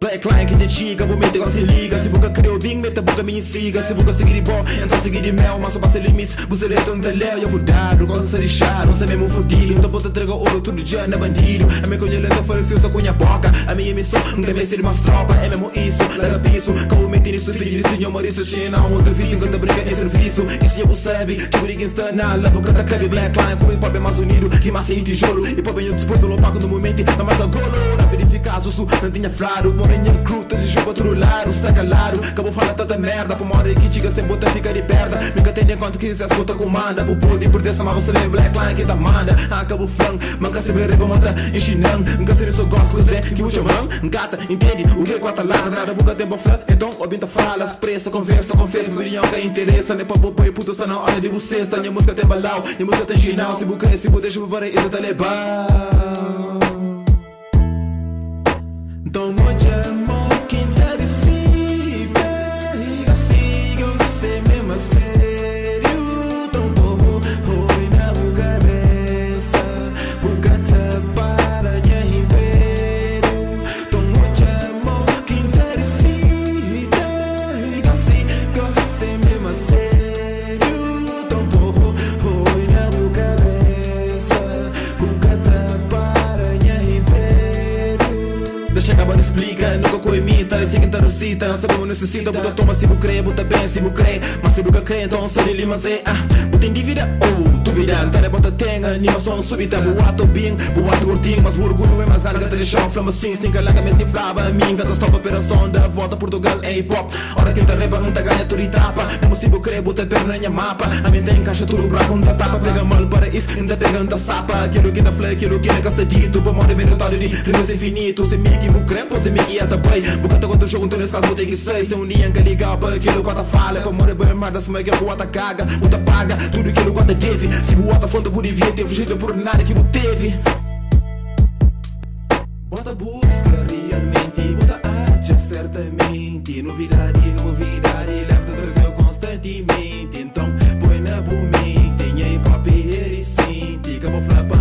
Blackline que te chica, vou meter igual se liga. Se boca criou bing, meta boca minha siga. Se boca seguir de bó, então seguir de mel. Mas só passa limites, você é tão talhão. E eu cuidado, gosto de ser lixado, não sei mesmo fudido. Então bota entrega ouro, tudo dia na bandido. A minha conha lenta faleceu só com a boca. A minha emissão, nunca me ser mais tropa. É mesmo isso, larga piso. Como meter nisso, filho, de senhor Maurício China. Um outro vício, enquanto brinca em serviço. Isso eu sabe, que o briga instana. La boca da cabe, Blackline, com o hip hop é mais unido. Que massa e tijolo, hip hop é disposto, lopaco no momento. Na marca golo, na verificar, su não tinha flaro. Morenha cru, tá de jogo outro lado, está calado. Acabou falando tanta merda, pra uma hora que chica sem bota fica de perda. Nunca tem em conta que se escuta comanda. Pro pode por dessa, mas você lê Blackline que tá manda. Acabou flan, manca se ver mota em chinang. Nunca sei só gosto, cozer, que muito man. Gata, entende, o que é quatro lado, nada boca tempo flan. Então, o binta fala, expressa, conversa, confessa. Milhão que interessa, nem pra bobo e puto, está na hora de vocês. Tá, minha música tem balau, minha música tem chinal. Se buca, se bu, deixa para isso, tá legal. Então, noite amor, quem tá de si, eu sigo você mesmo a sério. Tão bobo, oi na cabeça, boca tá para minha ribeiro. Então, noite amor, quem tá de si, eu sigo você mesmo a sério. Tão bobo, oi na cabeça, boca tá para minha ribeiro. Deixa acabar de explicar, nunca coimita. Esse que tá no cita, sabe como necessita. Bota toma se bu crê, bota bem se bu crê. Mas se buca crê, então sai de lima zé. Bota em dívida, duvida. Tá de bota tenga, animação súbita. Boato bing, boato curtinho. Mas o orgulho é mais larga, tá de chão. Flama assim, sem calagamento e flava. Minha catástrofe, operação da volta Portugal, hip hop. Hora que tá reba, não tá ganha tudo e tapa. Mesmo se bu crê, bota perna na minha mapa. A minha tem caixa, tudo buraco, não tá tapa. Pega mal para isso, ainda pegando a sapa. Aquilo que tá flare, aquilo que é castadito. Pra morrer minutário de rimas infinito. Se me que bu crê, pô, se me que ata bem. Bocata quando jogo, então nesse caso vou ter que ser. Se um dia que ligar para aquilo que ata fala. Pra morrer bem merda, se me que boata caga. Bota paga, tudo aquilo que ata teve. Se boata fonte, por devia ter fugido por nada que bu teve. Bota busca realmente, bota arte certamente. Novidade, leva trazer constantemente. Então põe na mente, hip hop é recente. Acabou flapa.